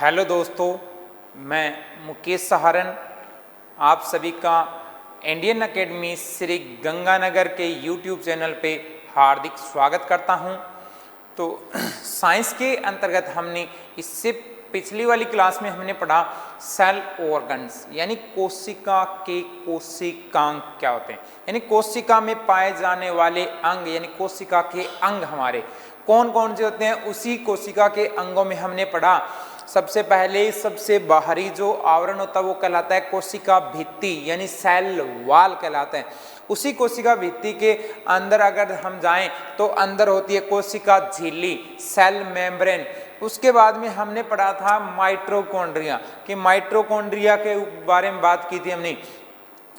Hello दोस्तों, मैं मुकेश सहारन आप सभी का इंडियन अकेडमी श्री गंगानगर के यूट्यूब चैनल पे हार्दिक स्वागत करता हूं। तो साइंस के अंतर्गत हमने इससे पिछली वाली क्लास में हमने पढ़ा सेल ऑर्गन्स यानी कोशिका के कोशिकांग क्या होते हैं, यानी कोशिका में पाए जाने वाले अंग यानी कोशिका के अंग हमारे कौन कौन से होते हैं। उसी कोशिका के अंगों में हमने पढ़ा सबसे पहले सबसे बाहरी जो आवरण होता है वो कहलाता है कोशिका भित्ति यानी सेल वॉल कहलाता है। उसी कोशिका भित्ति के अंदर अगर हम जाएं तो अंदर होती है कोशिका झिल्ली सेल मेम्ब्रेन। उसके बाद में हमने पढ़ा था माइटोकॉन्ड्रिया कि माइटोकॉन्ड्रिया के बारे में बात की थी हमने।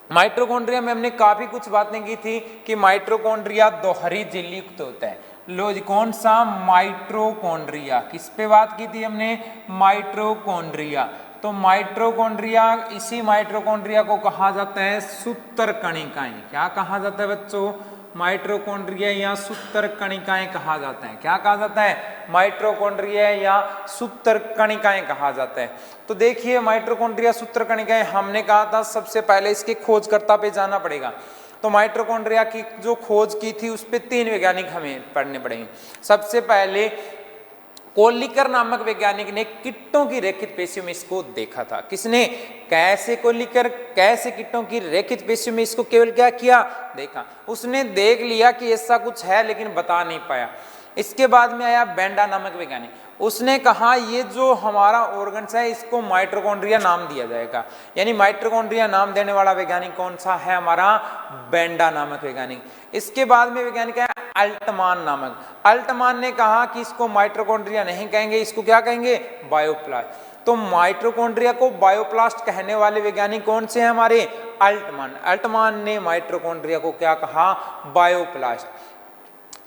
माइटोकॉन्ड्रिया में हमने काफी कुछ बातें की थी कि माइटोकॉन्ड्रिया दोहरी झिल्ली युक्त होता है। लो कौन सा माइटोकॉन्ड्रिया, किस पे बात की थी हमने, माइटोकॉन्ड्रिया। तो माइटोकॉन्ड्रिया, इसी माइटोकॉन्ड्रिया को कहा जाता है सूत्र कणिकाएं। क्या कहा जाता है बच्चों, माइटोकॉन्ड्रिया या सूत्र कणिकाएं कहा जाता है। क्या कहा जाता है, माइटोकॉन्ड्रिया या सूत्र कणिकाएं कहा जाता है। तो देखिए माइटोकॉन्ड्रिया सूत्र कणिकाएं हमने कहा था सबसे पहले इसके खोजकर्ता पे जाना पड़ेगा। तो माइटोकॉन्ड्रिया की जो खोज की थी उस पे 3 वैज्ञानिक हमें पढ़ने पड़ेंगे। सबसे पहले कोलिकर नामक वैज्ञानिक ने कीटों की रेखित पेशियों में इसको देखा था। किसने, कैसे कोलिकर कैसे कीटों की रेखित पेशियों में इसको केवल क्या किया, देखा। उसने देख लिया कि ऐसा कुछ है लेकिन बता नहीं पाया। इसके बाद में आया बेंडा नामक वैज्ञानिक, उसने कहा ये जो हमारा ऑर्गन्स है इसको माइटोकॉन्ड्रिया नाम दिया जाएगा। यानी माइटोकॉन्ड्रिया नाम देने वाला वैज्ञानिक कौन सा है, हमारा बेंडा नामक वैज्ञानिक। इसके बाद में वैज्ञानिक है अल्टमान नामक। अल्टमान ने कहा कि इसको माइटोकॉन्ड्रिया नहीं कहेंगे, इसको क्या कहेंगे, बायोप्लास्ट। तो माइटोकॉन्ड्रिया को बायोप्लास्ट कहने वाले वैज्ञानिक कौन से हैं, हमारे अल्टमान। अल्टमान ने माइटोकॉन्ड्रिया को क्या कहा, बायोप्लास्ट।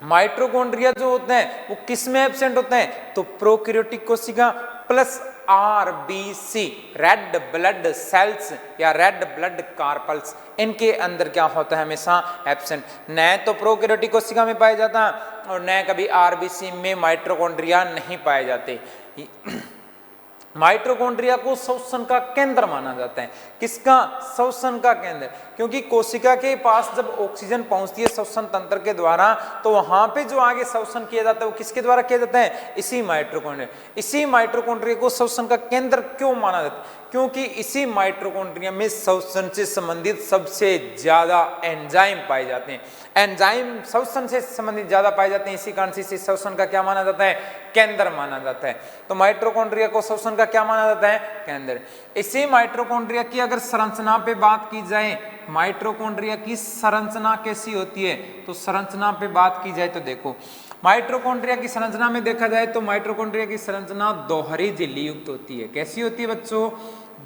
माइटोकॉन्ड्रिया जो होते हैं वो किस में एब्सेंट होते हैं, तो प्रोकैरियोटिक कोशिका plus RBC red blood cells या रेड ब्लड कार्पल्स, इनके अंदर क्या होता है, हमेशा एब्सेंट। न तो प्रोकैरियोटिक कोशिका में पाया जाता और न कभी आरबीसी में माइटोकॉन्ड्रिया नहीं पाए जाते। माइटोकॉन्ड्रिया को श्वसन का केंद्र माना जाता है। किसका, श्वसन का केंद्र, क्योंकि कोशिका के पास जब ऑक्सीजन पहुंचती है श्वसन तंत्र के द्वारा तो वहां पे जो आगे श्वसन किया जाता है वो किसके द्वारा किया जाता है, इसी माइटोकॉन्ड्रिया। इसी माइटोकॉन्ड्रिया को श्वसन का केंद्र क्यों माना जाता है, क्योंकि इसी माइटोकॉन्ड्रिया में श्वसन से संबंधित सबसे ज्यादा एंजाइम पाए जाते हैं। एंजाइम श्वसन से संबंधित ज्यादा पाए जाते हैं, इसी कारण से इसे श्वसन का क्या माना जाता है, केंद्र माना जाता है। तो माइटोकॉन्ड्रिया को श्वसन का क्या माना जाता है, केंद्र। इसी माइटोकॉन्ड्रिया की अगर संरचना पे बात की जाए, माइटोकॉन्ड्रिया की संरचना कैसी होती है, तो संरचना पे बात की जाए तो देखो माइटोकॉन्ड्रिया की संरचना में देखा जाए तो माइटोकॉन्ड्रिया की संरचना दोहरी झिल्ली युक्त होती है। कैसी होती है बच्चों,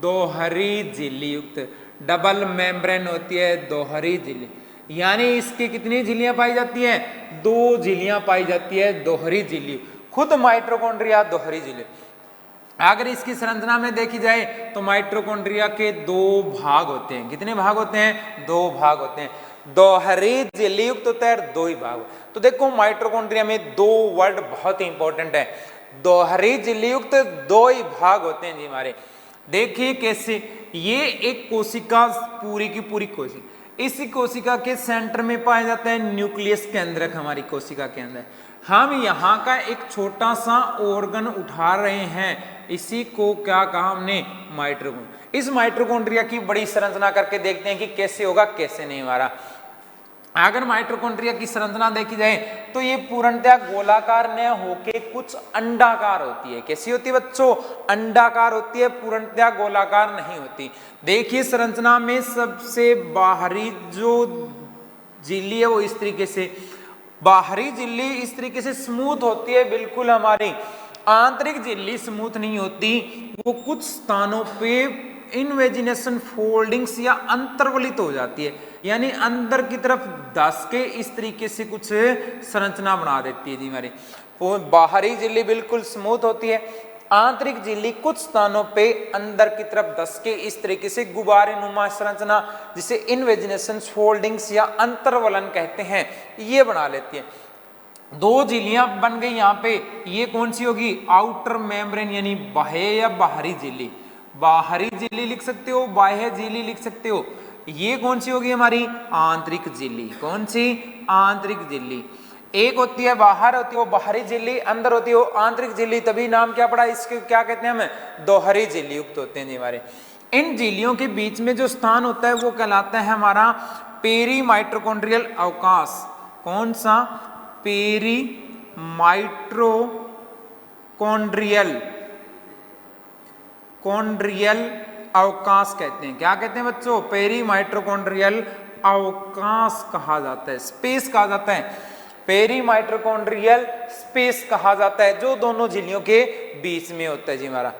दोहरी झिल्ली युक्त, डबल मेम्ब्रेन होती है दोहरी झिल्ली। यानी इसकी कितनी झिल्लियां पाई जाती हैं, 2 झिल्लियां पाई जाती है दोहरी झिल्ली। खुद माइटोकॉन्ड्रिया दोहरी झिल्ली। अगर इसकी संरचना में देखी जाए तो माइटोकॉन्ड्रिया के 2 भाग होते हैं। कितने भाग होते हैं, 2 भाग होते हैं। दोहरी झिल्ली युक्त होता है 2 ही भाग। तो देखो माइटोकॉन्ड्रिया में 2 वर्ड बहुत ही इंपॉर्टेंट है, दोहरी झिल्ली युक्त 2 ही भाग होते हैं जी हमारे। देखिए कैसे, ये एक कोशिका पूरी की पूरी कोशिका, इसी कोशिका के सेंटर में पाया जाता है न्यूक्लियस केंद्रक। हमारी कोशिका के अंदर हम यहाँ का एक छोटा सा ऑर्गन उठा रहे हैं, इसी को क्या कहा हमने, माइटोकॉन्ड्रिया। इस माइटोकॉन्ड्रिया की बड़ी संरचना करके देखते हैं कि कैसे होगा कैसे नहीं हमारा। अगर माइटोकॉन्ड्रिया की संरचना देखी जाए तो ये पूर्णतः गोलाकार न होके कुछ अंडाकार होती है। कैसी होती है बच्चों, अंडाकार होती है, पूर्णतः गोलाकार नहीं होती। देखिए संरचना में सबसे बाहरी जो झिल्ली है वो इस तरीके से, बाहरी झिल्ली इस तरीके से स्मूथ होती है बिल्कुल हमारी। आंतरिक झिल्ली स्मूथ नहीं होती, वो कुछ स्थानों पे इनवेजिनेशन फोल्डिंग्स या अंतर्वलित हो जाती है, यानी अंदर की तरफ धस के इस तरीके से कुछ संरचना बना देती है जी हमारी। बाहरी झिल्ली बिल्कुल स्मूथ होती है, आंतरिक झिल्ली कुछ स्थानों पे अंदर की तरफ धस के इस तरीके से गुब्बारे नुमा संरचना जिसे इनवेजिनेशन फोल्डिंग्स या अंतर्वलन कहते हैं ये बना लेती है। दो झिल्लियां बन गई यहाँ पे, ये कौन सी होगी, आउटर मेम्ब्रेन यानी बाह्य या बाहरी झिल्ली, बाहरी झिल्ली लिख सकते हो, बाह्य झिल्ली लिख सकते हो। ये कौन सी होगी हमारी, आंतरिक झिल्ली, कौन सी, आंतरिक झिल्ली। एक होती है बाहर होती है वो बाहरी झिल्ली, अंदर होती है वो आंतरिक झिल्ली, तभी नाम क्या पड़ा इसके, क्या कहते हैं हम, दोहरी झिल्ली युक्त होते हैं जी हमारे। इन झिल्लियों के बीच में जो स्थान होता है वो कहलाता है हमारा पेरी माइट्रोकॉन्ड्रियल अवकाश। कौन सा, पेरी माइट्रोकॉन्ड्रियल, कॉन्ड्रियल अवकाश कहते हैं। क्या कहते हैं बच्चों, पेरी माइट्रोकॉन्ड्रियल अवकाश कहा जाता है, स्पेस कहा जाता है, पेरी माइट्रोकॉन्ड्रियल स्पेस कहा जाता है, जो दोनों झिल्लियों के बीच में होता है जी हमारा।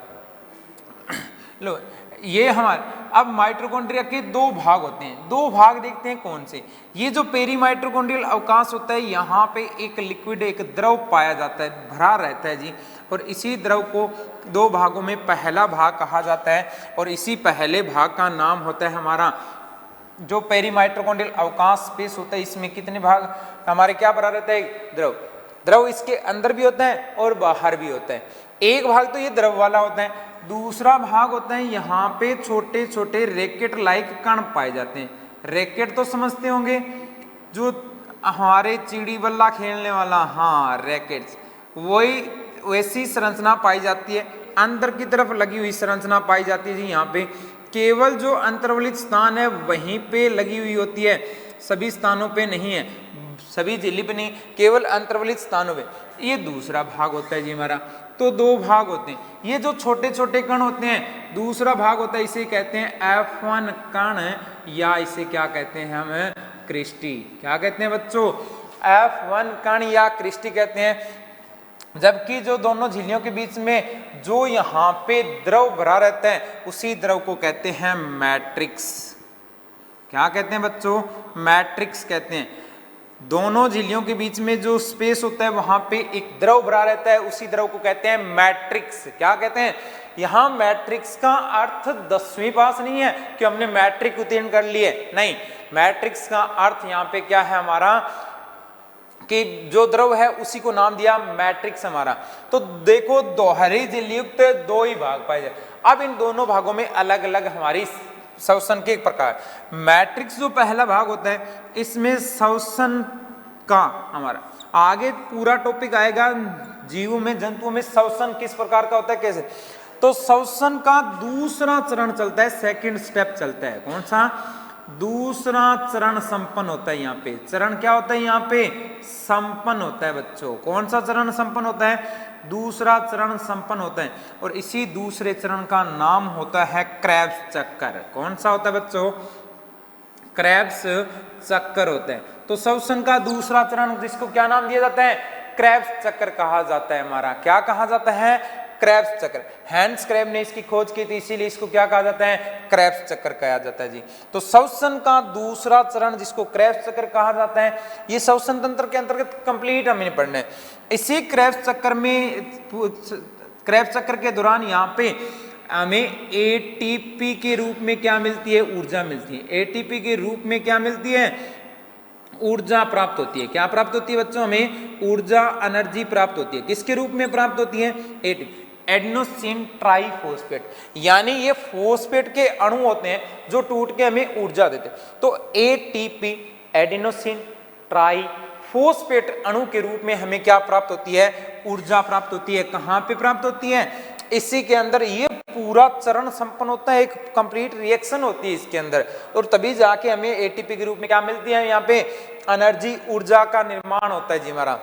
लो ये हमारे, अब माइट्रोकॉन्ड्रिया के दो भाग होते हैं, दो भाग देखते हैं कौन से। ये जो पेरी माइट्रोकॉन्ड्रियल अवकाश होता है, यहाँ पे एक लिक्विड, एक द्रव पाया जाता है, भरा रहता है जी, और इसी द्रव को दो भागों में पहला भाग कहा जाता है, और इसी पहले भाग का नाम होता है हमारा, जो पेरी माइट्रोकॉन्ड्रियल अवकाश स्पेस होता है, इसमें कितने भाग हमारे क्या भरा रहता है, द्रव, द्रव इसके अंदर भी होता है और बाहर भी होता है। एक भाग तो ये द्रव वाला होता है, दूसरा भाग होता है यहाँ पे छोटे छोटे रैकेट लाइक कण पाए जाते हैं। रैकेट तो समझते होंगे, जो हमारे चिड़ी बल्ला खेलने वाला, हाँ रैकेट्स, वही वैसी संरचना पाई जाती है, अंदर की तरफ लगी हुई संरचना पाई जाती है जी। यहाँ पे केवल जो अंतर्वलित स्थान है वहीं पे लगी हुई होती है, सभी स्थानों पे नहीं है, सभी झिल्ली पे नहीं, केवल अंतर्वलित स्थानों पे। ये दूसरा भाग होता है जी हमारा। तो दो भाग होते हैं, ये जो छोटे छोटे कण होते हैं, दूसरा भाग होता है, इसे कहते हैं F1 कण, या इसे क्या कहते हैं हम, क्रिस्टी। क्या कहते हैं बच्चों, F1 कण या क्रिस्टी कहते हैं। जबकि जो दोनों झिल्लियों के बीच में जो यहाँ पे द्रव भरा रहता है, उसी द्रव को कहते हैं मैट्रिक्स। क्या कहते हैं बच्चों, मैट्रिक्स कहते हैं। दोनों झिल्लियों के बीच में जो स्पेस होता है वहां पे एक द्रव भरा रहता है, उसी द्रव को कहते हैं मैट्रिक्स। क्या कहते हैं, यहाँ मैट्रिक्स का अर्थ 10वीं पास नहीं है कि हमने मैट्रिक उत्तीर्ण कर लिए, नहीं, मैट्रिक्स का अर्थ यहाँ पे क्या है हमारा, कि जो द्रव है उसी को नाम दिया मैट्रिक्स हमारा। तो देखो दोहरी झिल्ली युक्त दो ही भाग पाए जाए। अब इन दोनों भागों में अलग अलग हमारी श्वसन के प्रकार। मैट्रिक्स जो पहला भाग होता है, इसमें श्वसन का हमारा आगे पूरा टॉपिक आएगा, जीवों में जंतुओं में श्वसन किस प्रकार का होता है, कैसे। तो श्वसन का दूसरा चरण चलता है, सेकंड स्टेप चलता है। कौन सा, दूसरा चरण संपन्न होता है। यहाँ पे चरण क्या होता है, यहाँ पे संपन्न होता है बच्चों। कौन सा चरण संपन्न होता है, दूसरा चरण संपन्न होता है, और इसी दूसरे चरण का नाम होता है क्रेब्स चक्कर। कौन सा होता है बच्चों, क्रेब्स चक्कर होता है। तो श्वसन का दूसरा चरण जिसको क्या नाम दिया जाता है, क्रेब्स चक्कर कहा जाता है हमारा। क्या कहा जाता है, क्रेब्स चक्कर। हैंस क्रेब ने इसकी खोज की थी, इसीलिए इसको क्या कहा जाता है, क्रेब्स चक्कर कहा जाता है जी। तो श्वसन का दूसरा चरण जिसको क्रेब्स चक्कर कहा जाता है, ये श्वसन तंत्र के अंतर्गत कंप्लीट हमें पढ़ना है। इसी क्रेब्स चक्कर में, क्रेब्स चक्कर के दौरान यहाँ पे हमें एटीपी के रूप में क्या मिलती है, ऊर्जा मिलती है। एटीपी के रूप में क्या मिलती है, ऊर्जा प्राप्त होती है। क्या प्राप्त होती है बच्चों, हमें ऊर्जा, एनर्जी प्राप्त होती है। किसके रूप में प्राप्त होती है, एटीपी, एडेनोसिन ट्राइफॉस्फेट, यानी ये फॉस्फेट के अणु होते हैं जो टूट के हमें ऊर्जा देते हैं। तो एटीपी, एडेनोसिन ट्राइफॉस्फेट अणु के रूप में हमें क्या प्राप्त होती है, ऊर्जा प्राप्त होती है। कहाँ पे प्राप्त होती है, इसी के अंदर। ये पूरा चरण संपन्न होता है, एक कंप्लीट रिएक्शन होती है इसके अंदर, और तभी जाके हमें एटीपी के रूप में क्या मिलती है, यहाँ पे एनर्जी, ऊर्जा का निर्माण होता है जी हमारा।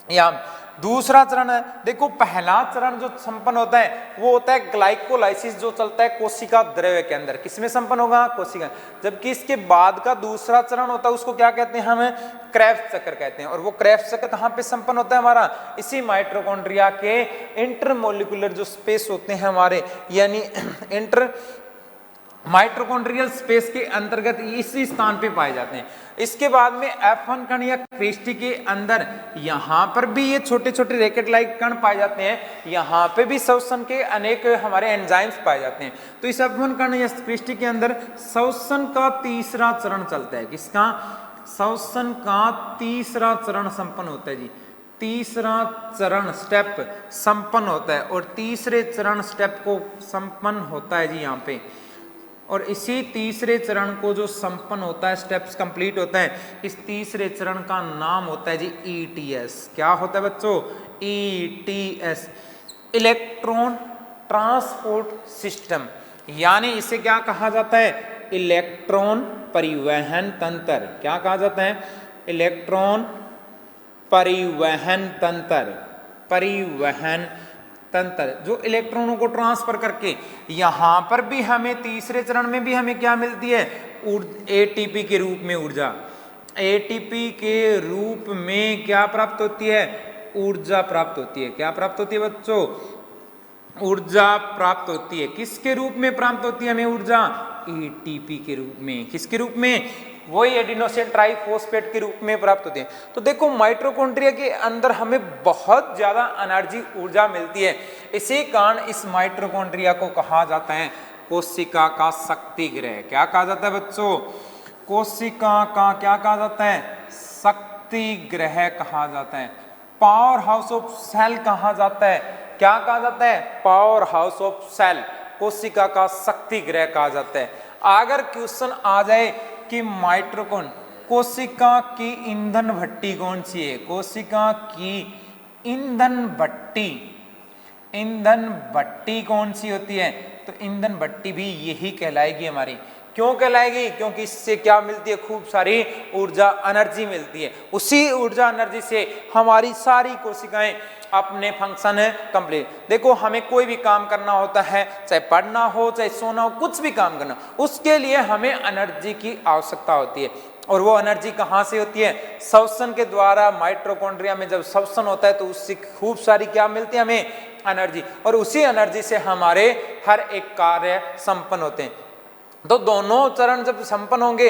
यहाँ दूसरा चरण है, देखो पहला चरण जो संपन्न होता है वो होता है ग्लाइकोलाइसिस, जो चलता है कोशिका द्रव्य के अंदर। किसमें संपन्न होगा, कोशिका। जबकि इसके बाद का दूसरा चरण होता है उसको क्या कहते हैं, हमें क्रेब्स चक्कर कहते हैं। और वो क्रेब्स चक्कर कहाँ पे संपन्न होता है हमारा, इसी माइटोकॉन्ड्रिया के इंटरमोलिकुलर जो स्पेस होते हैं हमारे, यानी इंटर माइटोकॉन्ड्रियल स्पेस के अंतर्गत इसी स्थान पे पाए जाते हैं। इसके बाद में F1 कण या क्रिस्टी के अंदर यहाँ पर भी ये छोटे छोटे रैकेट लाइक कण पाए जाते हैं। यहाँ पे भी श्वसन के अनेक हमारे एंजाइम्स पाए जाते हैं। तो इस F1 कण या क्रिस्टी के अंदर श्वसन का तीसरा चरण चलता है। किसका, श्वसन का तीसरा चरण संपन्न होता है जी। तीसरा चरण स्टेप संपन्न होता है और तीसरे चरण स्टेप को संपन्न होता है जी यहाँ पे। और इसी तीसरे चरण को जो संपन्न होता है, स्टेप्स कंप्लीट होता है, इस तीसरे चरण का नाम होता है जी ETS। क्या होता है बच्चों? ETS, इलेक्ट्रॉन ट्रांसपोर्ट सिस्टम, यानी इसे क्या कहा जाता है? इलेक्ट्रॉन परिवहन तंत्र। क्या कहा जाता है? इलेक्ट्रॉन परिवहन तंत्र। परिवहन तंत्र जो इलेक्ट्रॉनों को ट्रांसफर करके, यहां पर भी हमें तीसरे चरण में भी हमें क्या मिलती है? ATP के रूप में ऊर्जा। ATP के रूप में क्या प्राप्त होती है? ऊर्जा प्राप्त होती है। क्या प्राप्त होती है बच्चों? ऊर्जा प्राप्त होती है। किसके रूप में प्राप्त होती है हमें ऊर्जा? ATP के रूप में। किसके रूप में? वही एडिनोसिन ट्राइफॉस्फेट के रूप में प्राप्त होती है। तो देखो माइटोकॉन्ड्रिया के अंदर हमें बहुत ज्यादा एनर्जी ऊर्जा मिलती है। इसी कारण इस माइटोकॉन्ड्रिया को कहा जाता है कोशिका का शक्ति गृह। क्या कहा जाता है बच्चों? कोशिका का क्या कहा जाता है? शक्ति गृह कहा जाता है। पावर हाउस ऑफ सेल कहा जाता है। क्या कहा जाता है? पावर हाउस ऑफ सेल, कोशिका का शक्ति गृह कहा जाता है। अगर क्वेश्चन आ जाए कि माइटोकॉन्ड, कोशिका की ईंधन भट्टी कौन सी है? कोशिका की ईंधन भट्टी, ईंधन भट्टी कौन सी होती है? तो ईंधन भट्टी भी यही कहलाएगी हमारी। क्यों कहलाएगी? क्योंकि इससे क्या मिलती है? खूब सारी ऊर्जा, एनर्जी मिलती है। उसी ऊर्जा एनर्जी से हमारी सारी कोशिकाएं अपने फंक्शन कंप्लीट। देखो हमें कोई भी काम करना होता है, चाहे पढ़ना हो, चाहे सोना हो, कुछ भी काम करना, उसके लिए हमें एनर्जी की आवश्यकता होती है। और वो एनर्जी कहाँ से होती है? श्वसन के द्वारा। माइटोकॉन्ड्रिया में जब श्वसन होता है तो उससे खूब सारी क्या मिलती है हमें? एनर्जी। और उसी एनर्जी से हमारे हर एक कार्य संपन्न होते हैं। तो दोनों चरण जब संपन्न होंगे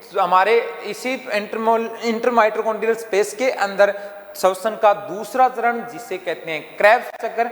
तो हमारे इसी इंटरमाइटोकॉन्ड्रियल स्पेस के अंदर श्वसन का दूसरा चरण, जिसे कहते हैं क्रेब्स चक्र,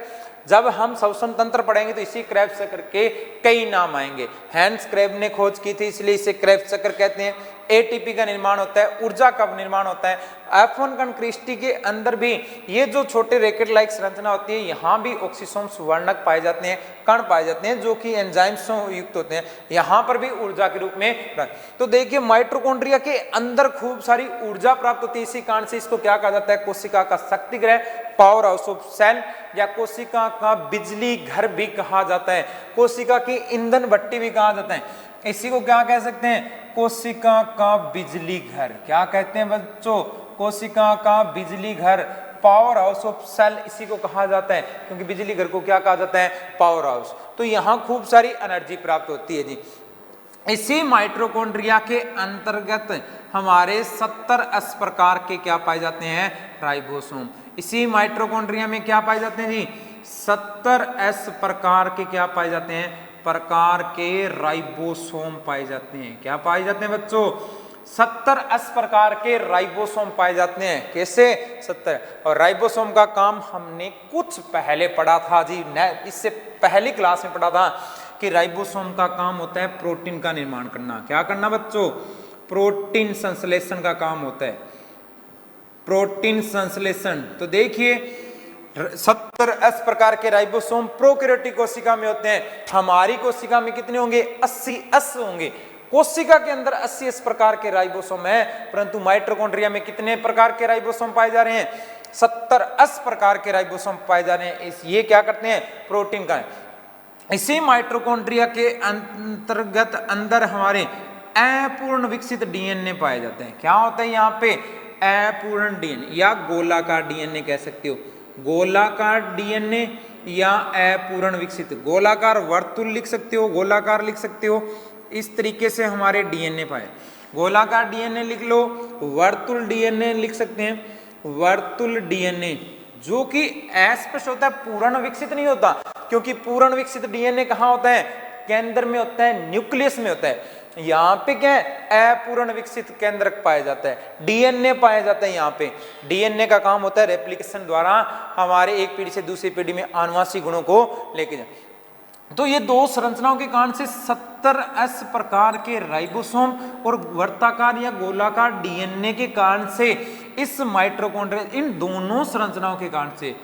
जब हम श्वसन तंत्र पढ़ेंगे तो इसी क्रेब्स चक्र के कई नाम आएंगे। हैंस क्रेब ने खोज की थी, इसलिए इसे क्रेब्स चक्र कहते हैं। ATP का निर्माण होता है, ऊर्जा का निर्माण होता है। F1 कण क्रिस्टी के अंदर भी ये जो छोटे रैकेट लाइक संरचना होती है, यहाँ भी ऑक्सीसोम्स वर्णक पाए जाते हैं, कण पाए जाते हैं जो कि एंजाइम्स युक्त होते हैं। यहाँ पर भी ऊर्जा के रूप में। तो देखिए माइटोकॉन्ड्रिया के अंदर खूब सारी ऊर्जा प्राप्त होती है। इसी कारण से इसको क्या कहा जाता है? कोशिका का शक्ति गृह, पावर हाउस ऑफ सेल, या कोशिका का बिजली घर भी कहा जाता है। कोशिका की ईंधन भट्टी भी कहा जाता है। इसी को क्या कह सकते हैं? कोशिका का बिजली घर। क्या कहते हैं बच्चों? कोशिका का बिजली घर, पावर हाउस ऑफ सेल इसी को कहा जाता है, क्योंकि बिजली घर को क्या कहा जाता है? Power house. तो यहाँ खूब सारी एनर्जी प्राप्त होती है जी। इसी माइटोकॉन्ड्रिया के अंतर्गत हमारे 70 प्रकार के क्या पाए जाते हैं? राइबोसोम। इसी माइटोकॉन्ड्रिया में क्या पाए जाते हैं जी? 70 प्रकार के क्या पाए जाते हैं? प्रकार के राइबोसोम पाए जाते हैं। क्या पाए जाते हैं बच्चों? 70 प्रकार के राइबोसोम पाए जाते हैं। कैसे? 70। और राइबोसोम का काम हमने कुछ पहले पढ़ा था जी, इससे पहली क्लास में पढ़ा था कि राइबोसोम का काम होता है प्रोटीन का निर्माण करना। क्या करना बच्चों? प्रोटीन संश्लेषण का काम होता है, प्रोटीन संश्लेषण। तो देखिए 70 प्रकार के राइबोसोम प्रोकैरियोटिक कोशिका में होते हैं। हमारी कोशिका में कितने होंगे? 80 होंगे। कोशिका के अंदर 80 प्रकार के राइबोसोम है, परंतु माइटोकॉन्ड्रिया में कितने प्रकार के राइबोसोम पाए जा रहे हैं? 70 प्रकार के राइबोसोम पाए जा रहे हैं। ये क्या करते हैं? प्रोटीन का। इसी माइटोकॉन्ड्रिया के अंतर्गत अंदर हमारे अपूर्ण विकसित DNA पाए जाते हैं। क्या होता है यहाँ पे? अपूर्ण DNA या गोलाकार DNA कह सकते हो। गोलाकार DNA या अपूर्ण विकसित। गोलाकार वर्तुल लिख सकते हो, गोलाकार लिख सकते हो। इस तरीके से हमारे DNA पाए। गोलाकार DNA लिख लो, वर्तुल DNA लिख सकते हैं। वर्तुल DNA जो कि अस्पष्ट होता है, पूर्ण विकसित नहीं होता, क्योंकि पूर्ण विकसित DNA कहाँ होता है? केंद्र में होता है, न्यूक्लियस में होता है। यहाँ पे क्या है? अपूर्ण विकसित केंद्रक पाया जाता है, DNA पाया जाता है। यहाँ पे DNA का काम होता है रेप्लिकेशन द्वारा हमारे एक पीढ़ी से दूसरी पीढ़ी में आनुवांशिक गुणों को लेके जाए। तो ये दो संरचनाओं के कारण से 70 प्रकार के राइबोसोम और वर्ताकार या गोलाकार DNA के कारण से इस माइटोकॉन्ड्रिया इन दोनों संरचनाओं के कारण से,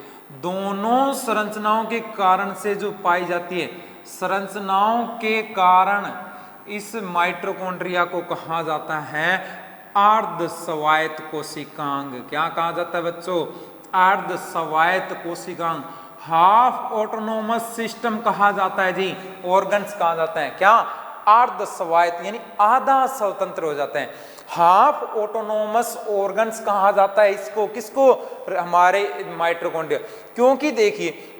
दोनों संरचनाओं के कारण से जो पाई जाती है, संरचनाओं के कारण इस माइटोकॉन्ड्रिया को कहा जाता है अर्ध स्वायत्त कोशिकांग। क्या कहा जाता है बच्चों? अर्ध स्वायत्त कोशिकांग, हाफ ऑटोनोमस सिस्टम कहा जाता है जी, ऑर्गन्स कहा जाता है। क्या? अर्ध स्वायत्त यानी आधा स्वतंत्र हो जाते हैं। हाफ ऑटोनोमस ऑर्गन्स कहा जाता है इसको, किसको? हमारे माइटोकॉन्ड्रिया। क्योंकि देखिए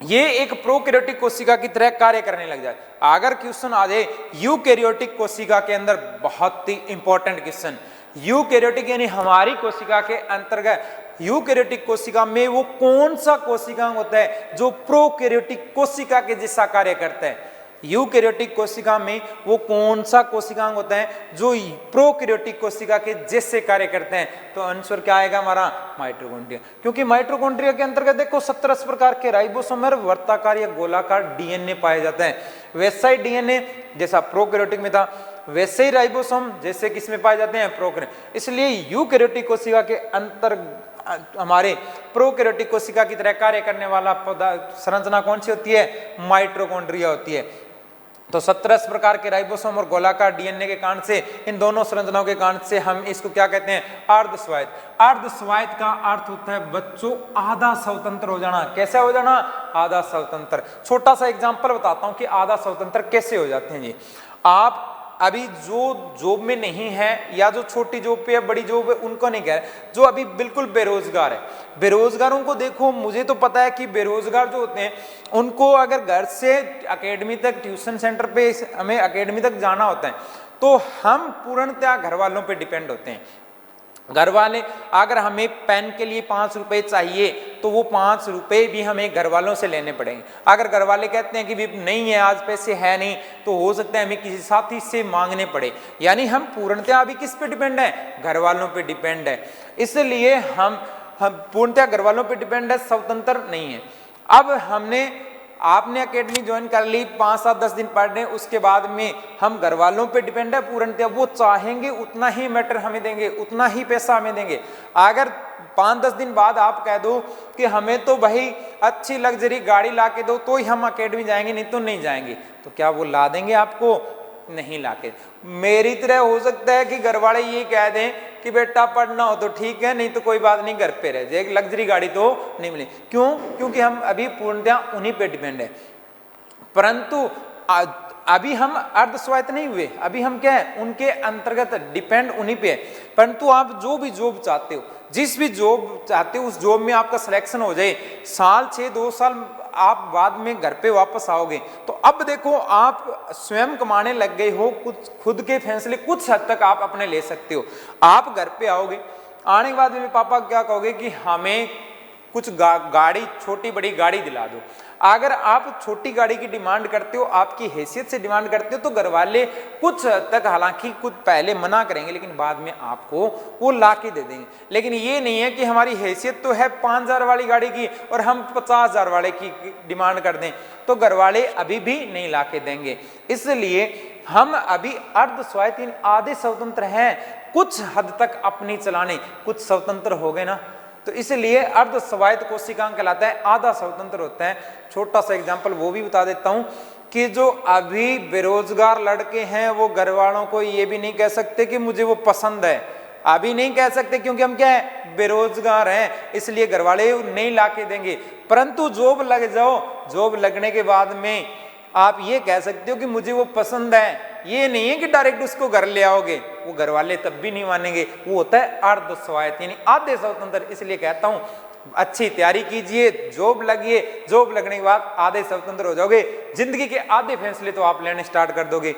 ये एक प्रोकैरियोटिक कोशिका की तरह कार्य करने लग जाए। अगर क्वेश्चन आ जाए यूकैरियोटिक कोशिका के अंदर, बहुत ही इंपॉर्टेंट क्वेश्चन, यूकैरियोटिक यानी हमारी कोशिका के अंतर्गत यूकैरियोटिक कोशिका में वो कौन सा कोशिकांग होता है जो प्रोकैरियोटिक कोशिका के जैसा कार्य करता है? यूकैरियोटिक कोशिका में वो कौन सा कोशिकांग होता है जो प्रोकैरियोटिक कोशिका के जैसे कार्य करते हैं? तो आंसर क्या आएगा हमारा? माइटोकॉन्ड्रिया। क्योंकि माइटोकॉन्ड्रिया के अंतर्गत देखो 17 प्रकार के राइबोसोम और वर्ताकार या गोलाकार डीएनए पाए जाते हैं। वैसा ही डीएनए जैसा प्रोकैरियोटिक में था, वैसे ही राइबोसोम जैसे किसमें पाए जाते हैं? प्रोकैरियोटिक। इसलिए यूकैरियोटिक कोशिका के अंतर्गत हमारे प्रोकैरियोटिक कोशिका की तरह कार्य करने वाला संरचना कौन सी होती है? माइटोकॉन्ड्रिया होती है। तो 17 प्रकार के राइबोसोम और गोलाकार डीएनए के कारण से, इन दोनों संरचनाओं के कारण से हम इसको क्या कहते हैं? अर्ध स्वायत्त। अर्ध स्वायत्त का अर्थ होता है बच्चों आधा स्वतंत्र हो जाना। कैसे हो जाना? आधा स्वतंत्र। छोटा सा एग्जांपल बताता हूं कि आधा स्वतंत्र कैसे हो जाते हैं जी। आप अभी जो जॉब में नहीं है या जो छोटी जॉब पे या बड़ी जॉब है उनको नहीं कह रहे, जो अभी बिल्कुल बेरोजगार है, बेरोजगारों को देखो, मुझे तो पता है कि बेरोजगार जो होते हैं उनको अगर घर से एकेडमी तक, ट्यूशन सेंटर पे हमें एकेडमी तक जाना होता है तो हम पूर्णतः घर वालों पे डिपेंड होते हैं। घर वाले अगर हमें पेन के लिए 5 रुपए चाहिए तो वो 5 रुपए भी हमें घर वालों से लेने पड़ेंगे। अगर घर वाले कहते हैं कि भी नहीं है, आज पैसे है नहीं, तो हो सकता है हमें किसी साथी से मांगने पड़े। यानी हम पूर्णतः अभी किस पे डिपेंड है? घर वालों पे डिपेंड है। इसलिए हम पूर्णतः घर वालों पे डिपेंड है, स्वतंत्र नहीं है। अब आपने एकेडमी ज्वाइन कर ली, 5-7-10 दिन पढ़ने, उसके बाद में हम घर वालों पे डिपेंड है पूर्णतः। वो चाहेंगे उतना ही मैटर हमें देंगे, उतना ही पैसा हमें देंगे। अगर 5-10 दिन बाद आप कह दो कि हमें तो भाई अच्छी लग्जरी गाड़ी ला के दो तो ही हम एकेडमी जाएंगे, नहीं तो नहीं जाएंगे, तो क्या वो ला देंगे आपको? नहीं लाके। मेरी तरह हो सकता है कि घर वाले ये कह दें कि बेटा पढ़ना हो तो ठीक है, नहीं तो कोई बात नहीं, घर पे रह जाए, एक लग्जरी गाड़ी तो नहीं मिले। क्यों? क्योंकि हम अभी पूर्णतः उन्हीं पे डिपेंड है। परंतु अभी हम अर्ध स्वायत्त नहीं हुए, अभी हम क्या है? उनके अंतर्गत डिपेंड उन्हीं पे है। परंतु आप जो भी जॉब चाहते हो, जिस भी जॉब चाहते हो, उस जॉब में आपका सिलेक्शन हो जाए, साल 6-2 साल आप बाद में घर पे वापस आओगे, तो अब देखो आप स्वयं कमाने लग गए हो, कुछ खुद के फैसले कुछ हद तक आप अपने ले सकते हो। आप घर पे आओगे, आने के बाद में पापा क्या कहोगे कि हमें कुछ गाड़ी, छोटी बड़ी गाड़ी दिला दो। अगर आप छोटी गाड़ी की डिमांड करते हो, आपकी हैसियत से डिमांड करते हो, तो घर वाले कुछ तक हालांकि कुछ पहले मना करेंगे, लेकिन बाद में आपको वो ला के दे देंगे। लेकिन ये नहीं है कि हमारी हैसियत तो है 5,000 वाली गाड़ी की और हम 50,000 वाले की डिमांड कर दें, तो घर वाले अभी भी नहीं ला के देंगे। इसलिए हम अभी अर्ध स्वायत्त आधे स्वतंत्र हैं, कुछ हद तक अपनी चलाने, कुछ स्वतंत्र हो गए ना, तो इसलिए अर्ध स्वायत्त कोशिकांग कहलाता है, आधा स्वतंत्र होता है। छोटा सा एग्जांपल वो भी बता देता हूं कि जो अभी बेरोजगार लड़के हैं वो घर वालों को ये भी नहीं कह सकते कि मुझे वो पसंद है, अभी नहीं कह सकते, क्योंकि हम क्या है? बेरोजगार हैं, इसलिए घर वाले नहीं ला के देंगे। परंतु जॉब लग जाओ, जॉब लगने के बाद में आप ये कह सकते हो कि मुझे वो पसंद है। ये नहीं है कि डायरेक्ट उसको घर ले आओगे, वो घर वाले तब भी नहीं मानेंगे। वो होता है अर्ध स्वायत्त यानी आधे स्वतंत्र। इसलिए कहता हूं अच्छी तैयारी कीजिए, जॉब लगिए, जॉब लगने के बाद आधे स्वतंत्र हो जाओगे, जिंदगी के आधे फैसले तो आप लेने स्टार्ट कर दोगे।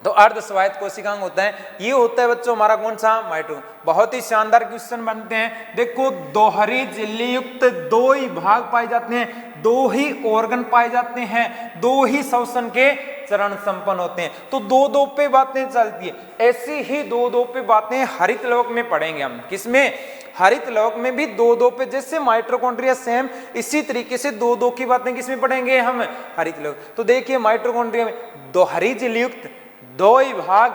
तो अर्ध स्वायत्त कोशिकांग होता है, ये होता है बच्चों हमारा कौन सा? माइटो। बहुत ही शानदार क्वेश्चन बनते हैं। देखो दोहरी झिल्ली युक्त 2 ही भाग पाए जाते हैं, 2 ही ऑर्गन पाए जाते हैं, 2 ही श्वसन के चरण संपन्न होते हैं। तो 2-2 पे बातें चलती है। ऐसी ही 2-2 पे बातें हरित लोक में पढ़ेंगे हम। किसमें? हरित लोक में भी 2-2 पे, जैसे माइटोकॉन्ड्रिया सेम इसी तरीके से 2-2 की बातें किसमें पढ़ेंगे हम? हरित लोक। तो देखिए माइटोकॉन्ड्रिया में दोहरी झिल्ली युक्त 2 ही भाग,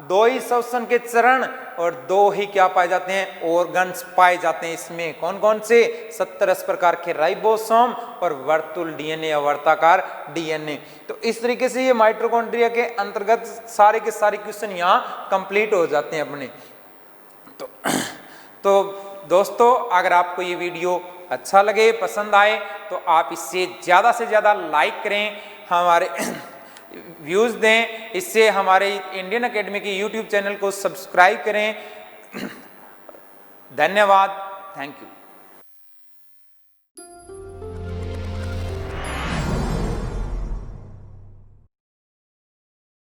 2 ही श्वसन के चरण और 2 ही क्या पाए जाते हैं, ऑर्गन्स पाए जाते हैं। इसमें कौन कौन से, 70 प्रकार के राइबोसोम और वर्तुल डीएनए या वर्ताकार डीएनए। तो इस तरीके से ये माइटोकॉन्ड्रिया के अंतर्गत सारे के सारे क्वेश्चन यहाँ कंप्लीट हो जाते हैं अपने। तो दोस्तों अगर आपको ये वीडियो अच्छा लगे, पसंद आए, तो आप इसे ज़्यादा से ज़्यादा लाइक करें, हमारे व्यूज़ दें, इससे हमारे इंडियन एकेडमी के यूट्यूब चैनल को सब्सक्राइब करें। धन्यवाद, थैंक यू।